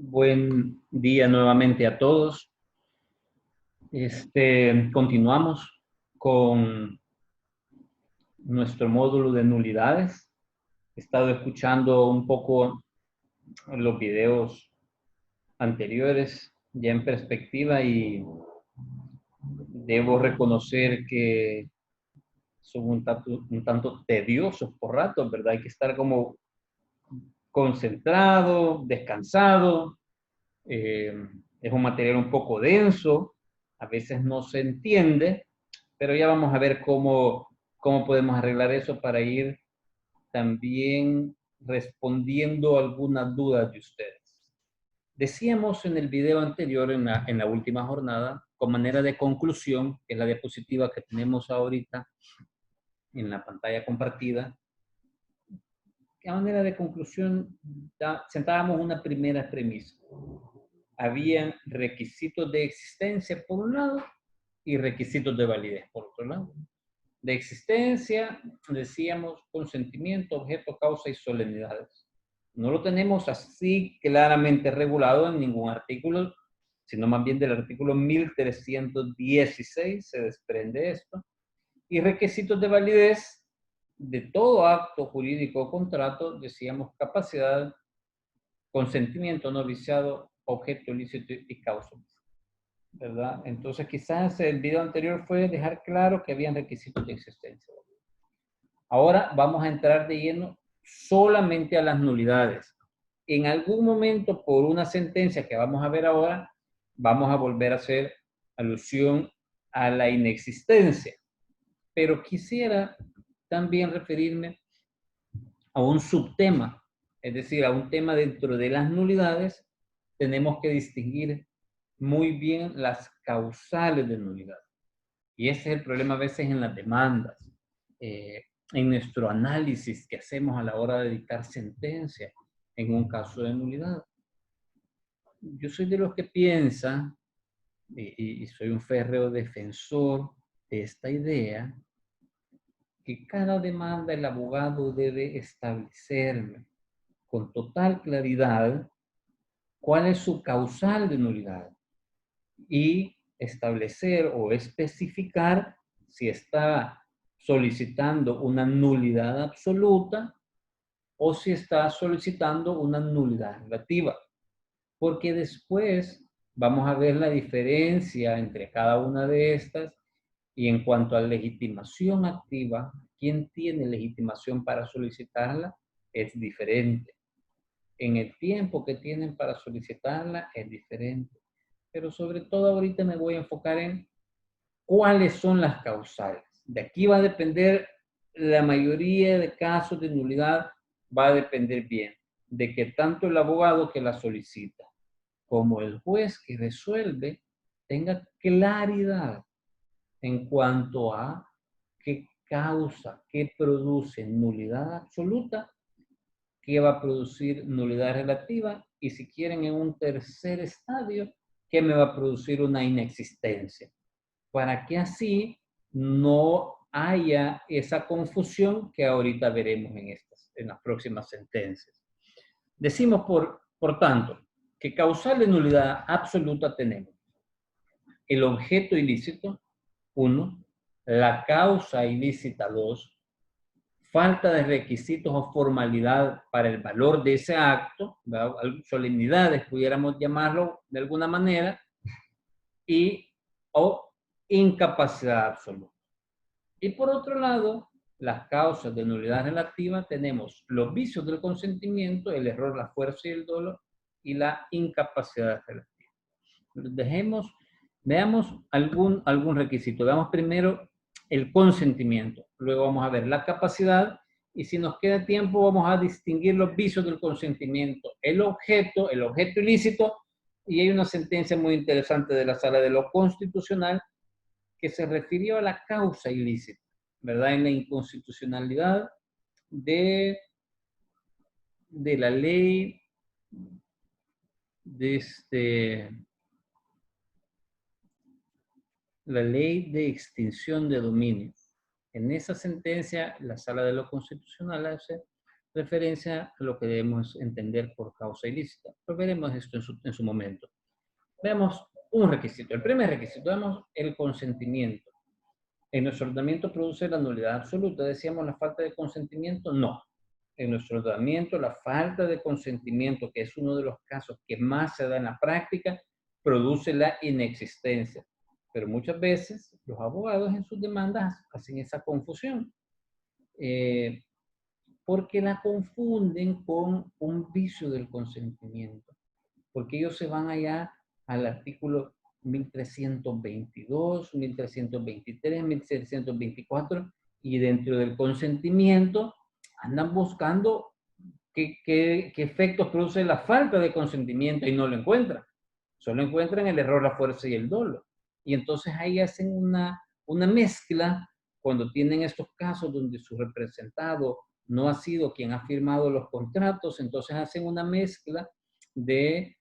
Buen día nuevamente a todos. Continuamos con nuestro módulo de nulidades. He estado escuchando un poco los videos anteriores ya en perspectiva y debo reconocer que son un tanto tediosos por rato, ¿verdad? Hay que estar como concentrado, descansado. Es un material un poco denso, a veces no se entiende, pero ya vamos a ver cómo podemos arreglar eso para ir también respondiendo algunas dudas de ustedes. Decíamos en el video anterior, en la última jornada, con manera de conclusión, que es la diapositiva que tenemos ahorita en la pantalla compartida, que a manera de conclusión sentábamos una primera premisa. Habían requisitos de existencia por un lado y requisitos de validez por otro lado. De existencia, decíamos consentimiento, objeto, causa y solemnidades. No lo tenemos así claramente regulado en ningún artículo, sino más bien del artículo 1316 se desprende esto. Y requisitos de validez de todo acto jurídico o contrato, decíamos capacidad, consentimiento no viciado, objeto ilícito y causa, ¿verdad? Entonces quizás el video anterior fue dejar claro que habían requisitos de existencia. Ahora vamos a entrar de lleno solamente a las nulidades. En algún momento, por una sentencia que vamos a ver ahora, vamos a volver a hacer alusión a la inexistencia. Pero quisiera también referirme a un subtema, es decir, a un tema dentro de las nulidades. Tenemos que distinguir muy bien las causales de nulidad. Y ese es el problema a veces en las demandas, en nuestro análisis que hacemos a la hora de dictar sentencia en un caso de nulidad. Yo soy de los que piensa, y soy un férreo defensor de esta idea, que cada demanda el abogado debe establecerme con total claridad cuál es su causal de nulidad y establecer o especificar si está solicitando una nulidad absoluta o si está solicitando una nulidad relativa. Porque después vamos a ver la diferencia entre cada una de estas y en cuanto a legitimación activa, ¿quién tiene legitimación para solicitarla? Es diferente. En el tiempo que tienen para solicitarla es diferente. Pero sobre todo ahorita me voy a enfocar en cuáles son las causales. De aquí va a depender la mayoría de casos de nulidad, va a depender bien de que tanto el abogado que la solicita como el juez que resuelve tenga claridad en cuanto a qué causa, qué produce nulidad absoluta, qué va a producir nulidad relativa y si quieren en un tercer estadio, qué me va a producir una inexistencia. Para que así no haya esa confusión que ahorita veremos en las próximas sentencias. Decimos, por tanto, que causal de nulidad absoluta tenemos el objeto ilícito, 1, la causa ilícita, 2, falta de requisitos o formalidad para el valor de ese acto, ¿verdad? Solemnidades pudiéramos llamarlo de alguna manera, y o incapacidad absoluta. Y por otro lado, las causas de nulidad relativa tenemos los vicios del consentimiento, el error, la fuerza y el dolo, y la incapacidad relativa. Veamos algún requisito. Veamos primero el consentimiento. Luego vamos a ver la capacidad y si nos queda tiempo vamos a distinguir los vicios del consentimiento, el objeto ilícito, y hay una sentencia muy interesante de la Sala de lo Constitucional que se refirió a la causa ilícita, ¿verdad? En la inconstitucionalidad de la ley la ley de extinción de dominio. En esa sentencia, la Sala de lo Constitucional hace referencia a lo que debemos entender por causa ilícita. Pero veremos esto en su momento. Veamos un requisito. El primer requisito, vemos el consentimiento. En nuestro ordenamiento produce la nulidad absoluta. Decíamos la falta de consentimiento, no. En nuestro ordenamiento, la falta de consentimiento, que es uno de los casos que más se da en la práctica, produce la inexistencia. Pero muchas veces los abogados en sus demandas hacen esa confusión. Porque la confunden con un vicio del consentimiento. Porque ellos se van allá al artículo 1322, 1323, 1324, y dentro del consentimiento andan buscando qué efectos produce la falta de consentimiento y no lo encuentran. Solo encuentran el error, la fuerza y el dolo. Y entonces ahí hacen una mezcla cuando tienen estos casos donde su representado no ha sido quien ha firmado los contratos, entonces hacen una mezcla de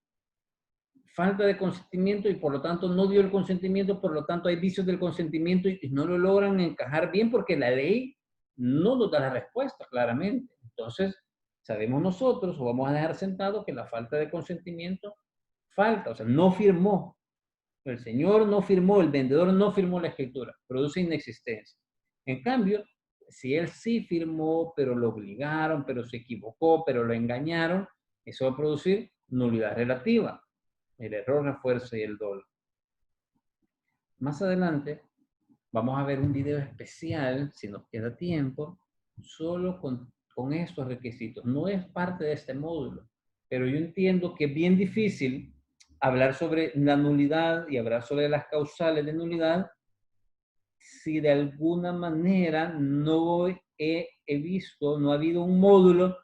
falta de consentimiento y por lo tanto no dio el consentimiento, por lo tanto hay vicios del consentimiento y no lo logran encajar bien porque la ley no nos da la respuesta claramente. Entonces, sabemos nosotros o vamos a dejar sentado que la falta de consentimiento falta, o sea, no firmó. El señor no firmó, el vendedor no firmó la escritura, produce inexistencia. En cambio, si él sí firmó, pero lo obligaron, pero se equivocó, pero lo engañaron, eso va a producir nulidad relativa. El error, la fuerza y el dolo. Más adelante vamos a ver un video especial, si nos queda tiempo, solo con estos requisitos. No es parte de este módulo, pero yo entiendo que es bien difícil hablar sobre la nulidad y hablar sobre las causales de nulidad si de alguna manera no he visto, no ha habido un módulo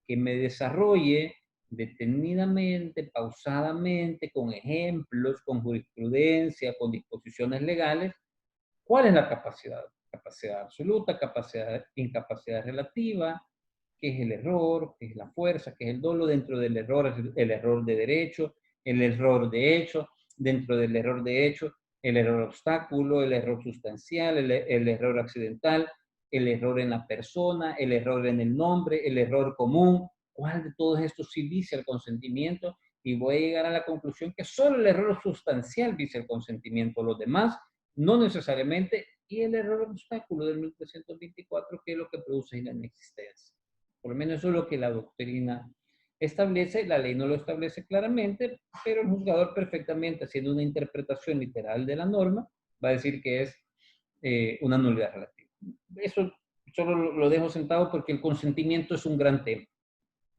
que me desarrolle detenidamente, pausadamente, con ejemplos, con jurisprudencia, con disposiciones legales, cuál es la capacidad. Capacidad absoluta, capacidad, incapacidad relativa, qué es el error, qué es la fuerza, qué es el dolo. Dentro del error, el error de derecho, el error de hecho, dentro del error de hecho, el error obstáculo, el error sustancial, el error accidental, el error en la persona, el error en el nombre, el error común. ¿Cuál de todos estos sí vicia el consentimiento? Y voy a llegar a la conclusión que solo el error sustancial vicia el consentimiento. Los demás, no necesariamente. Y el error obstáculo del 1324, que es lo que produce la inexistencia. Por lo menos eso es lo que la doctrina establece. La ley no lo establece claramente, pero el juzgador perfectamente, haciendo una interpretación literal de la norma, va a decir que es una nulidad relativa. Eso solo lo dejo sentado porque el consentimiento es un gran tema,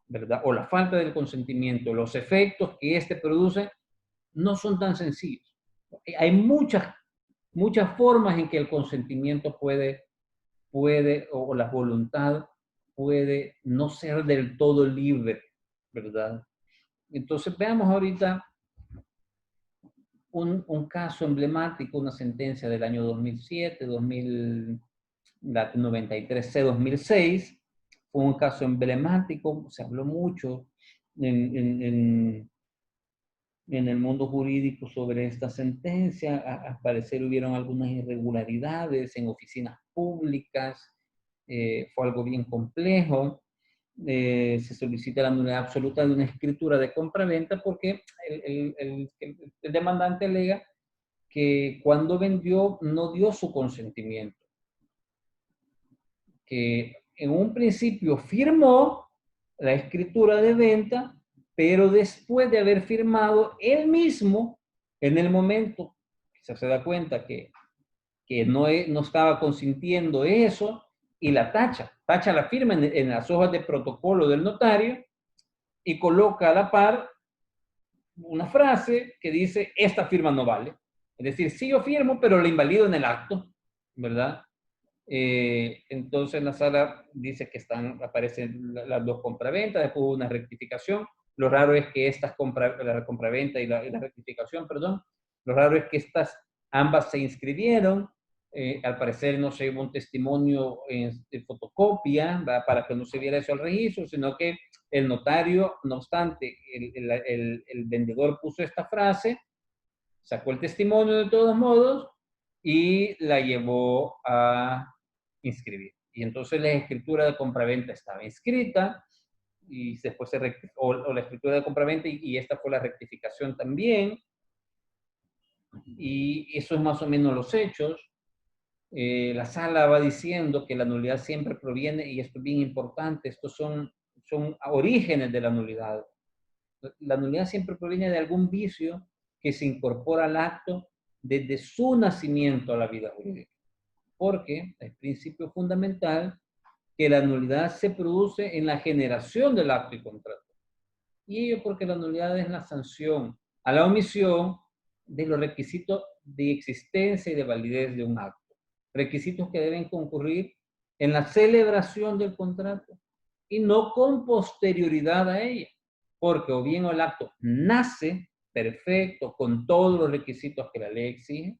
¿verdad? O la falta del consentimiento, los efectos que este produce no son tan sencillos. Hay muchas formas en que el consentimiento puede o la voluntad puede no ser del todo libre, ¿verdad? Entonces veamos ahorita un caso emblemático, una sentencia del año 2007, 93C-2006, fue un caso emblemático, se habló mucho en el mundo jurídico sobre esta sentencia. Al parecer hubieron algunas irregularidades en oficinas públicas, fue algo bien complejo. Se solicita la nulidad absoluta de una escritura de compraventa porque el demandante alega que cuando vendió no dio su consentimiento, que en un principio firmó la escritura de venta, pero después de haber firmado él mismo, en el momento, quizás se da cuenta que no estaba consintiendo eso, y la tacha la firma en las hojas de protocolo del notario, y coloca a la par una frase que dice, esta firma no vale. Es decir, sí yo firmo, pero la invalido en el acto, ¿verdad? Entonces la sala dice que aparecen las dos compraventas, después hubo una rectificación. Lo raro es que la compraventa y la rectificación, perdón, lo raro es que estas ambas se inscribieron. Al parecer no se llevó un testimonio de fotocopia, ¿verdad?, para que no se viera eso al registro, sino que el notario, no obstante, el vendedor puso esta frase, sacó el testimonio de todos modos y la llevó a inscribir. Y entonces la escritura de compraventa estaba inscrita y después o la escritura de compraventa y esta fue la rectificación también. Y eso es más o menos los hechos. La sala va diciendo que la nulidad siempre proviene, y esto es bien importante, estos son orígenes de la nulidad. La nulidad siempre proviene de algún vicio que se incorpora al acto desde su nacimiento a la vida jurídica. Porque es principio fundamental que la nulidad se produce en la generación del acto y contrato. Y ello porque la nulidad es la sanción a la omisión de los requisitos de existencia y de validez de un acto. Requisitos que deben concurrir en la celebración del contrato y no con posterioridad a ella, porque o bien el acto nace perfecto con todos los requisitos que la ley exige,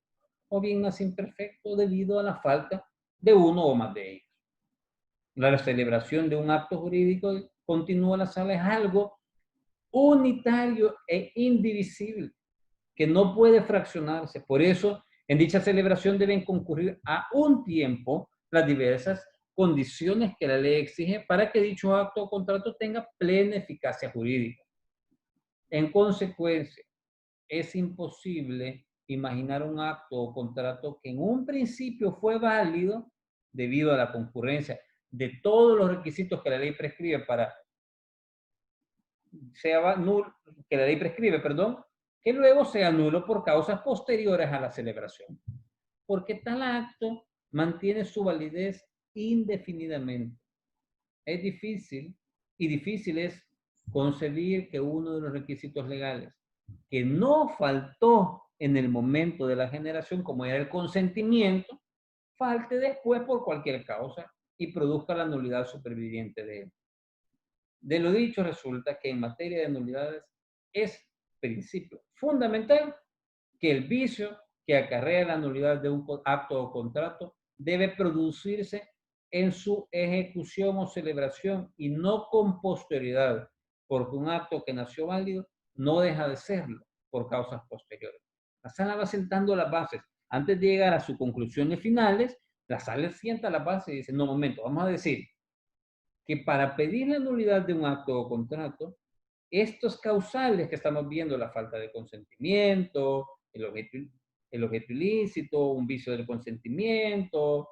o bien nace imperfecto debido a la falta de uno o más de ellos. La celebración de un acto jurídico, continúa la sala, es algo unitario e indivisible, que no puede fraccionarse. Por eso, en dicha celebración deben concurrir a un tiempo las diversas condiciones que la ley exige para que dicho acto o contrato tenga plena eficacia jurídica. En consecuencia, es imposible imaginar un acto o contrato que en un principio fue válido debido a la concurrencia de todos los requisitos que la ley prescribe que la ley prescribe, perdón, que luego sea nulo por causas posteriores a la celebración, porque tal acto mantiene su validez indefinidamente. Es difícil, y difícil es concebir que uno de los requisitos legales que no faltó en el momento de la generación, como era el consentimiento, falte después por cualquier causa y produzca la nulidad superviviente de él. De lo dicho resulta que en materia de nulidades es principio fundamental que el vicio que acarrea la nulidad de un acto o contrato debe producirse en su ejecución o celebración y no con posterioridad, porque un acto que nació válido no deja de serlo por causas posteriores. La sala va sentando las bases. Antes de llegar a sus conclusiones finales, la sala sienta las bases y dice, no, momento, vamos a decir que para pedir la nulidad de un acto o contrato, estos causales que estamos viendo, la falta de consentimiento, el objeto ilícito, un vicio del consentimiento,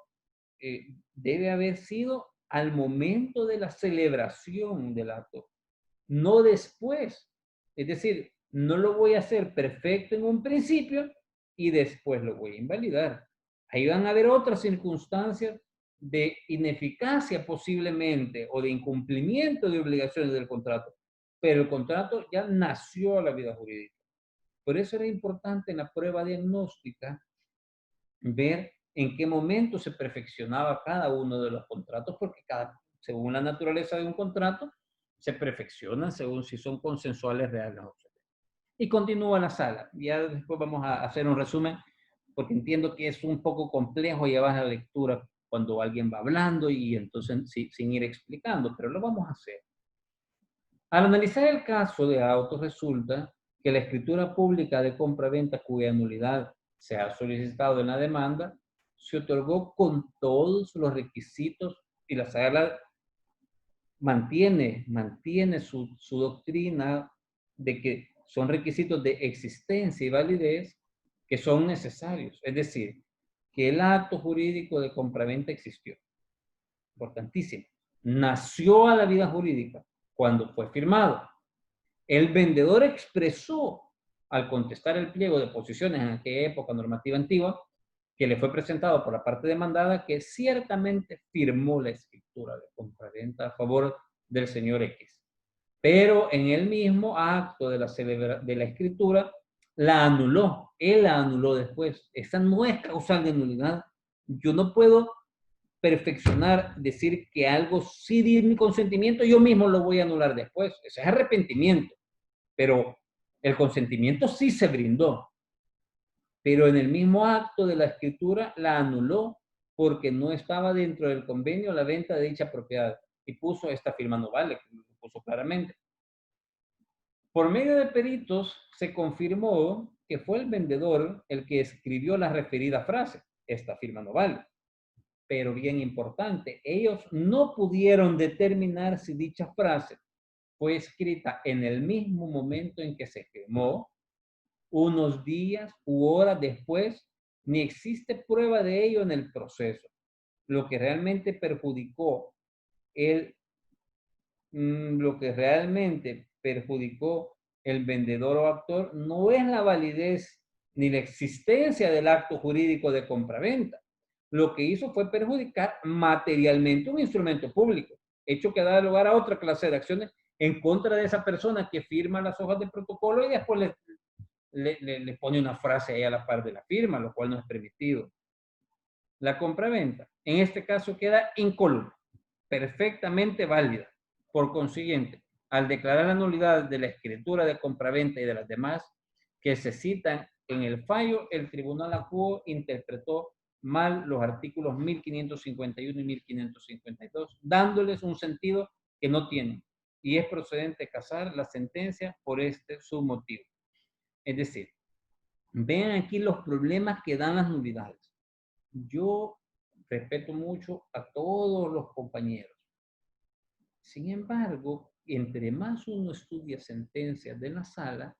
debe haber sido al momento de la celebración del acto, no después. Es decir, no lo voy a hacer perfecto en un principio y después lo voy a invalidar. Ahí van a haber otras circunstancias de ineficacia posiblemente o de incumplimiento de obligaciones del contrato, pero el contrato ya nació a la vida jurídica. Por eso era importante en la prueba diagnóstica ver en qué momento se perfeccionaba cada uno de los contratos, porque según la naturaleza de un contrato, se perfeccionan según si son consensuales reales o no. Y continúa la sala. Ya después vamos a hacer un resumen, porque entiendo que es un poco complejo llevar la lectura cuando alguien va hablando y entonces sin ir explicando, pero lo vamos a hacer. Al analizar el caso de autos, resulta que la escritura pública de compra-venta cuya nulidad se ha solicitado en la demanda se otorgó con todos los requisitos y la sala mantiene su doctrina de que son requisitos de existencia y validez que son necesarios. Es decir, que el acto jurídico de compraventa existió. Importantísimo. Nació a la vida jurídica cuando fue firmado. El vendedor expresó, al contestar el pliego de posiciones en aquella época normativa antigua, que le fue presentado por la parte demandada, que ciertamente firmó la escritura de compraventa a favor del señor X. Pero en el mismo acto de la escritura, la anuló. Él la anuló después. Esa no es causal de nulidad. Yo no puedo perfeccionar, decir que algo sí di mi consentimiento, yo mismo lo voy a anular después. Ese es arrepentimiento. Pero el consentimiento sí se brindó. Pero en el mismo acto de la escritura la anuló porque no estaba dentro del convenio la venta de dicha propiedad. Y puso esta firma no vale, lo puso claramente. Por medio de peritos se confirmó que fue el vendedor el que escribió la referida frase, esta firma no vale. pero bien importante, ellos no pudieron determinar si dicha frase fue escrita en el mismo momento en que se firmó, unos días u horas después, ni existe prueba de ello en el proceso. Lo que realmente perjudicó el vendedor o actor no es la validez ni la existencia del acto jurídico de compraventa. Lo que hizo fue perjudicar materialmente un instrumento público, hecho que da lugar a otra clase de acciones en contra de esa persona que firma las hojas de protocolo y después le pone una frase ahí a la par de la firma, lo cual no es permitido. La compraventa, en este caso, queda incólume, perfectamente válida. Por consiguiente, al declarar la nulidad de la escritura de compraventa y de las demás que se citan en el fallo, el tribunal acuo interpretó mal los artículos 1551 y 1552, dándoles un sentido que no tienen, y es procedente casar la sentencia por este submotivo. Es decir, vean aquí los problemas que dan las nulidades. Yo respeto mucho a todos los compañeros. Sin embargo, entre más uno estudia sentencias de la sala,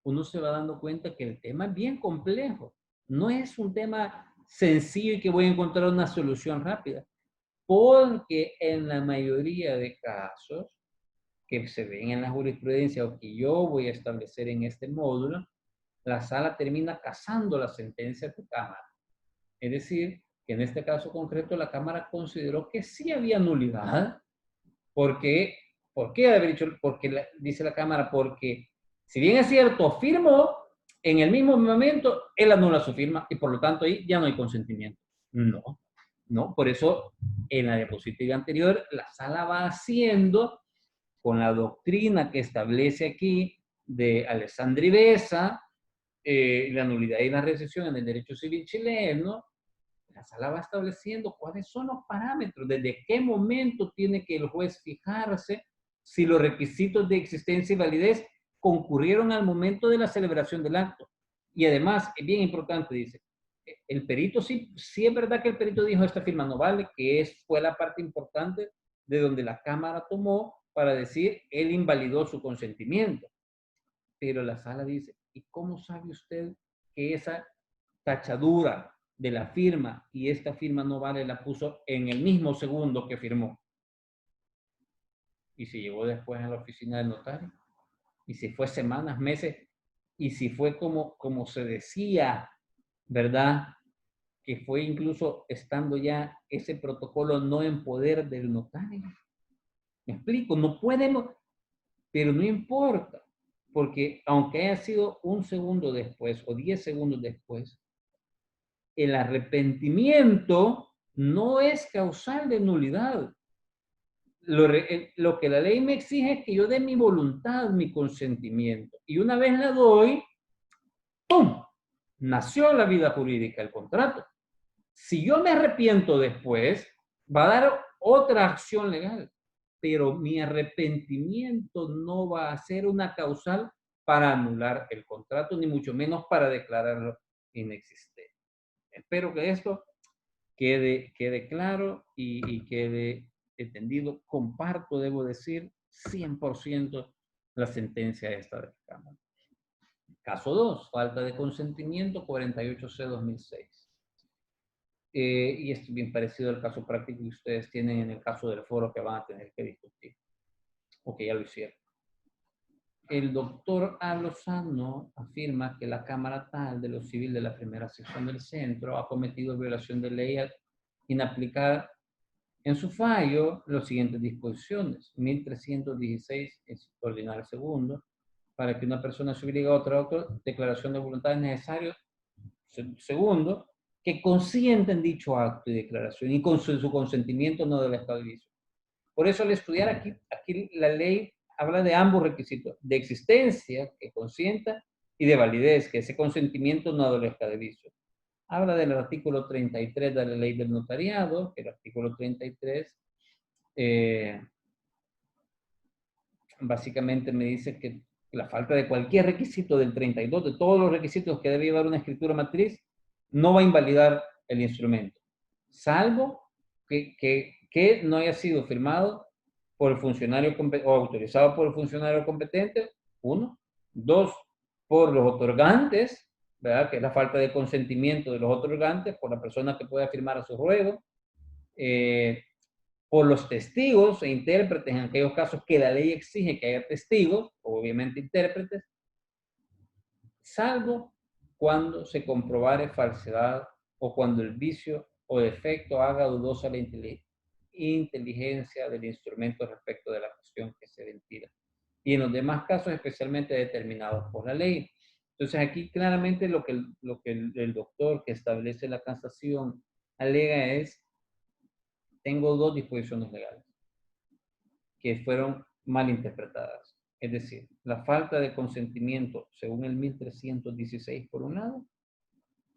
uno se va dando cuenta que el tema es bien complejo. No es un tema sencillo y que voy a encontrar una solución rápida. Porque en la mayoría de casos que se ven en la jurisprudencia o que yo voy a establecer en este módulo, la sala termina casando la sentencia de Cámara. Es decir, que en este caso concreto la Cámara consideró que sí había nulidad. ¿Por qué haber dicho? Porque dice la Cámara, porque si bien es cierto, firmó, en el mismo momento él anula su firma y por lo tanto ahí ya no hay consentimiento. No. Por eso en la diapositiva anterior la sala va haciendo con la doctrina que establece aquí de Alessandri Besa, la nulidad y la recesión en el derecho civil chileno. La sala va estableciendo cuáles son los parámetros, desde qué momento tiene que el juez fijarse si los requisitos de existencia y validez concurrieron al momento de la celebración del acto. Y además, es bien importante, dice, el perito sí es verdad que el perito dijo esta firma no vale, que fue la parte importante de donde la Cámara tomó para decir él invalidó su consentimiento. Pero la sala dice, ¿y cómo sabe usted que esa tachadura de la firma y esta firma no vale la puso en el mismo segundo que firmó? Y si llegó después a la oficina del notario, y si fue semanas, meses, y si fue como se decía, ¿verdad? Que fue incluso estando ya ese protocolo no en poder del notario. ¿Me explico? No podemos, pero no importa, porque aunque haya sido un segundo después o 10 segundos después, el arrepentimiento no es causal de nulidad. Lo que la ley me exige es que yo dé mi voluntad, mi consentimiento. Y una vez la doy, ¡pum! Nació la vida jurídica, el contrato. Si yo me arrepiento después, va a dar otra acción legal. Pero mi arrepentimiento no va a ser una causal para anular el contrato, ni mucho menos para declararlo inexistente. Espero que esto quede claro y quede entendido. Comparto, debo decir, 100% la sentencia esta de la Cámara. Caso 2, falta de consentimiento, 48C/2006. Y es bien parecido al caso práctico que ustedes tienen en el caso del foro que van a tener que discutir, o que ya lo hicieron. El doctor A. Lozano afirma que la Cámara Tal de lo Civil de la primera sección del centro ha cometido violación de ley en aplicar en su fallo las siguientes disposiciones. 1316, ordinario segundo, para que una persona se obligue a otra declaración de voluntad es necesario, segundo, que consienta en dicho acto y declaración y con su consentimiento no del Estado de vicio. Por eso al estudiar aquí la ley habla de ambos requisitos, de existencia, que consienta, y de validez, que ese consentimiento no adolezca de vicio. Habla del artículo 33 de la ley del notariado, que el artículo 33 básicamente me dice que la falta de cualquier requisito del 32, de todos los requisitos que debe llevar una escritura matriz, no va a invalidar el instrumento. salvo que no haya sido firmado por el funcionario o autorizado por el funcionario competente, uno. Dos, por los otorgantes, ¿verdad? Que es la falta de consentimiento de los otorgantes, por la persona que pueda firmar a su ruego, por los testigos e intérpretes en aquellos casos que la ley exige que haya testigos, obviamente intérpretes, salvo cuando se comprobare falsedad o cuando el vicio o defecto haga dudosa la inteligencia del instrumento respecto de la cuestión que se ventila. Y en los demás casos especialmente determinados por la ley. Entonces aquí claramente lo que el doctor que establece la casación alega es, tengo dos disposiciones legales que fueron mal interpretadas. Es decir, la falta de consentimiento según el 1316 por un lado,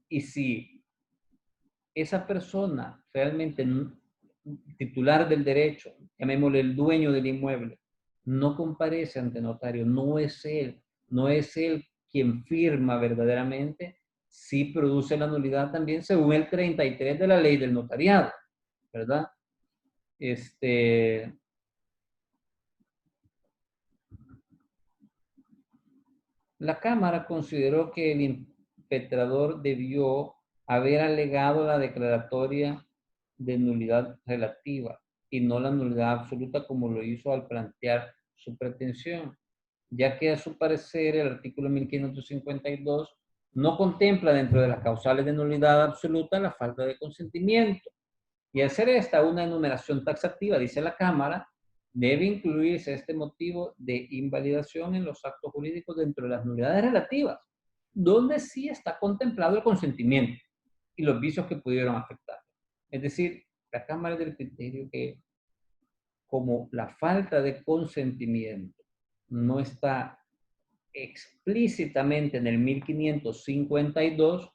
y si esa persona realmente titular del derecho, llamémosle el dueño del inmueble, no comparece ante notario, no es él quien firma verdaderamente, sí produce la nulidad también según el 33 de la ley del notariado, ¿verdad? La Cámara consideró que el impetrador debió haber alegado la declaratoria de nulidad relativa y no la nulidad absoluta como lo hizo al plantear su pretensión, ya que a su parecer el artículo 1552 no contempla dentro de las causales de nulidad absoluta la falta de consentimiento. Y al ser esta una enumeración taxativa, dice la Cámara, debe incluirse este motivo de invalidación en los actos jurídicos dentro de las nulidades relativas, donde sí está contemplado el consentimiento y los vicios que pudieron afectar. Es decir, la Cámara del criterio que como la falta de consentimiento no está explícitamente en el 1552,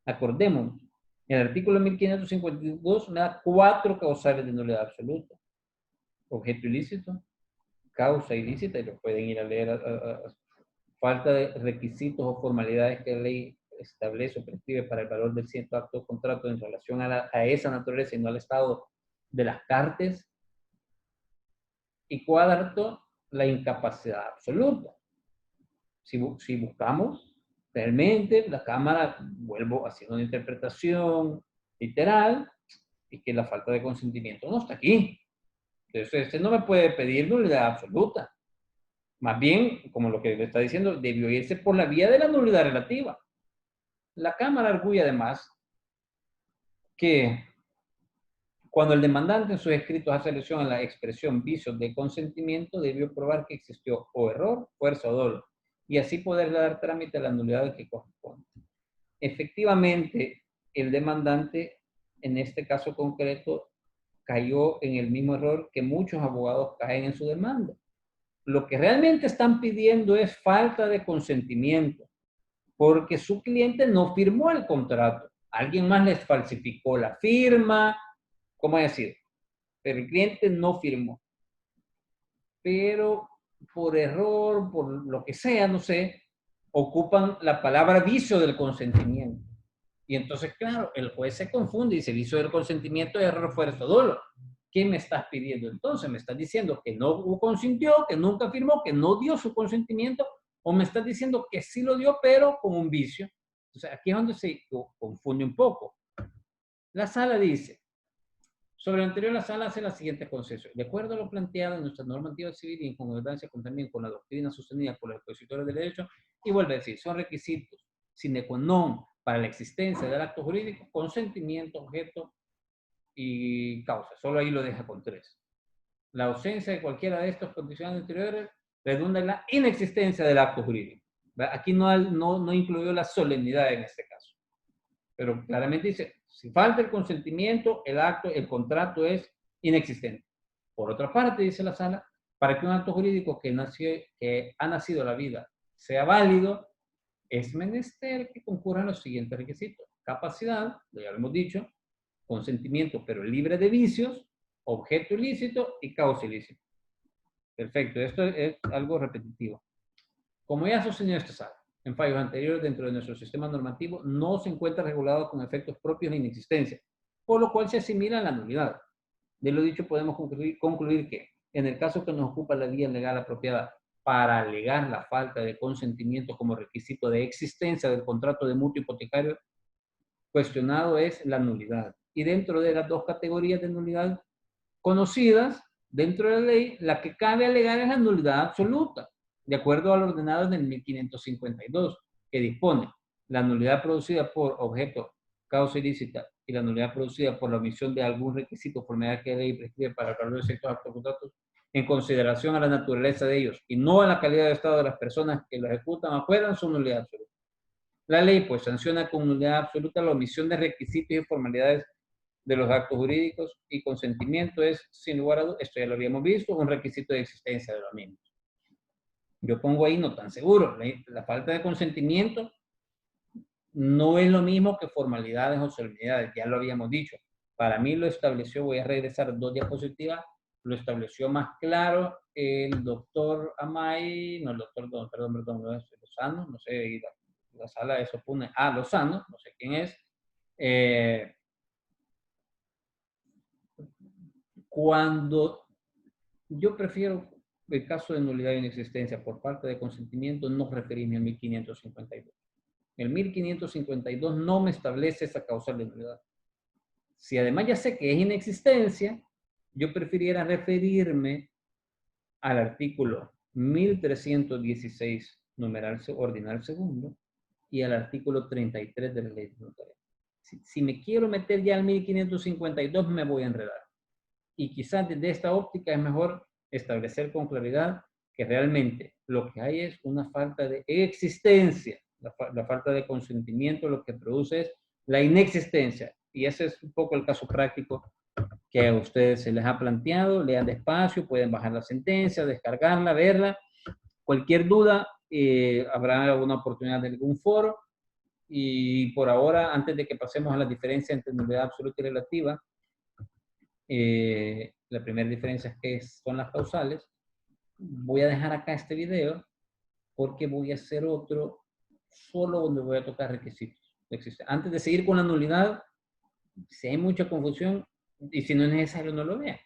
acordémonos, el artículo 1552 me da 4 causales de nulidad absoluta. Objeto ilícito, causa ilícita, y lo pueden ir a leer falta de requisitos o formalidades que la ley establece o prescribe para el valor del cierto acto de contrato en relación a esa naturaleza y no al estado de las partes. Y cuarto, la incapacidad absoluta. Si buscamos, realmente la Cámara, vuelvo haciendo una interpretación literal, y que la falta de consentimiento no está aquí. Entonces, no me puede pedir nulidad absoluta. Más bien, como lo que le está diciendo, debió irse por la vía de la nulidad relativa. La Cámara arguye además que cuando el demandante en sus escritos hace alusión a la expresión vicios de consentimiento, debió probar que existió o error, fuerza o dolo, y así poder dar trámite a la nulidad que corresponde. Efectivamente, el demandante, en este caso concreto, cayó en el mismo error que muchos abogados caen en su demanda. Lo que realmente están pidiendo es falta de consentimiento, porque su cliente no firmó el contrato. Alguien más les falsificó la firma, ¿cómo decir? Pero el cliente no firmó. Pero por error, por lo que sea, no sé, ocupan la palabra vicio del consentimiento. Y entonces, claro, el juez se confunde y dice, vicio del consentimiento es error, fuerza o dolo. ¿Qué me estás pidiendo entonces? ¿Me estás diciendo que no consintió, que nunca firmó, que no dio su consentimiento? ¿O me estás diciendo que sí lo dio, pero con un vicio? O sea, aquí es donde se confunde un poco. La sala dice, sobre lo anterior, la sala hace la siguiente concesión. De acuerdo a lo planteado en nuestra normativa civil y en concordancia también con la doctrina sostenida por los expositores del derecho, y vuelve a decir, son requisitos sine qua non para la existencia del acto jurídico, consentimiento, objeto y causa. Solo ahí lo deja con 3. La ausencia de cualquiera de estas condiciones anteriores redunda en la inexistencia del acto jurídico. Aquí no incluyó la solemnidad en este caso. Pero claramente dice, si falta el consentimiento, el contrato es inexistente. Por otra parte, dice la sala, para que un acto jurídico que ha nacido a la vida sea válido, es menester que concurran los siguientes requisitos. Capacidad, ya lo hemos dicho, consentimiento pero libre de vicios, objeto ilícito y causa ilícita. Perfecto, esto es algo repetitivo. Como ya sostenido esta sala, en fallos anteriores dentro de nuestro sistema normativo, no se encuentra regulado con efectos propios de inexistencia. por lo cual se asimila a la nulidad. De lo dicho, podemos concluir que, en el caso que nos ocupa la vía legal apropiada para alegar la falta de consentimiento como requisito de existencia del contrato de mutuo hipotecario, cuestionado es la nulidad. Y dentro de las dos categorías de nulidad conocidas, dentro de la ley, la que cabe alegar es la nulidad absoluta, de acuerdo al ordenado del 1552, que dispone la nulidad producida por objeto, causa ilícita y la nulidad producida por la omisión de algún requisito por medida que la ley prescribe para el valor de ciertos actos contratos en consideración a la naturaleza de ellos y no a la calidad de estado de las personas que lo ejecutan afuera, son nulidad absoluta. La ley, pues, sanciona con nulidad absoluta la omisión de requisitos y formalidades de los actos jurídicos y consentimiento es, sin lugar a dudas, esto ya lo habíamos visto, un requisito de existencia de los mismos. Yo pongo ahí no tan seguro. La falta de consentimiento no es lo mismo que formalidades o solemnidades, ya lo habíamos dicho. Para mí lo estableció, voy a regresar 2 diapositivas, lo estableció más claro el doctor Amay, no el doctor, perdón, Lozano, no sé, la sala eso pone, Lozano, no sé quién es. Cuando yo prefiero el caso de nulidad e inexistencia por falta de consentimiento, no referirme al 1552. El 1552 no me establece esa causal de nulidad. Si además ya sé que es inexistencia, yo preferiría referirme al artículo 1316, numeral ordinal segundo, y al artículo 33 de la ley tributaria. Si me quiero meter ya al 1552, me voy a enredar. Y quizás desde esta óptica es mejor establecer con claridad que realmente lo que hay es una falta de existencia. La falta de consentimiento lo que produce es la inexistencia. Y ese es un poco el caso práctico que a ustedes se les ha planteado. Lean despacio, pueden bajar la sentencia, descargarla, verla. Cualquier duda, habrá una oportunidad de algún foro. Y por ahora, antes de que pasemos a la diferencia entre nulidad absoluta y relativa, la primera diferencia es que son las causales. Voy a dejar acá este video porque voy a hacer otro solo donde voy a tocar requisitos. Antes de seguir con la nulidad, si hay mucha confusión y si no es necesario, no lo vean.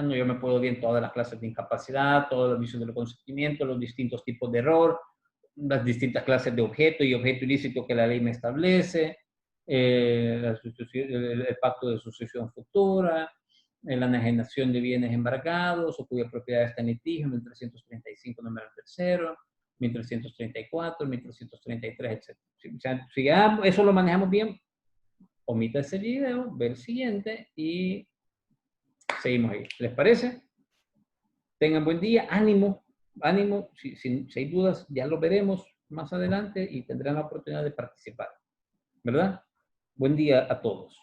No, yo me puedo ver en todas las clases de incapacidad, todos los vicios del consentimiento, los distintos tipos de error, las distintas clases de objeto y objeto ilícito que la ley me establece, el pacto de sucesión futura, la enajenación de bienes embargados o cuya propiedad está en litigio, 1335 número tercero, 1334, 1333, etc. O sea, si ya eso lo manejamos bien, omita ese video, ve el siguiente y seguimos ahí. ¿Les parece? Tengan buen día, ánimo, ánimo. Si hay dudas, ya lo veremos más adelante y tendrán la oportunidad de participar. ¿Verdad? Buen día a todos.